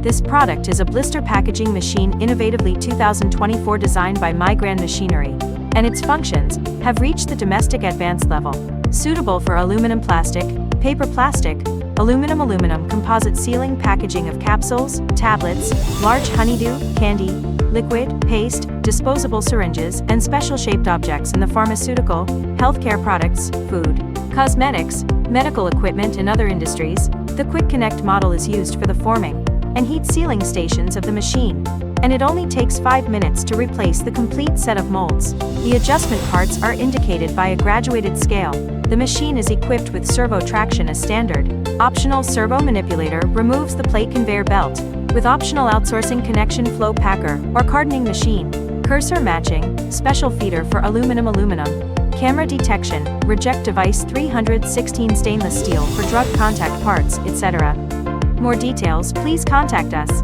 This product is a blister packaging machine innovatively 2024 designed by Migran Machinery, and its functions have reached the domestic advanced level. Suitable for aluminum plastic, paper plastic, aluminum composite sealing packaging of capsules, tablets, large honeydew, candy, liquid, paste, disposable syringes, and special shaped objects in the pharmaceutical, healthcare products, food, cosmetics, medical equipment and other industries. The Quick Connect model is used for the forming and heat sealing stations of the machine, and it only takes 5 minutes to replace the complete set of molds. The adjustment parts are indicated by a graduated scale. The machine is equipped with servo traction as standard. Optional servo manipulator removes the plate conveyor belt, with optional outsourcing connection flow packer or cartoning machine. Cursor matching, special feeder for aluminum, camera detection, reject device 316 stainless steel for drug contact parts, etc. More details, please contact us.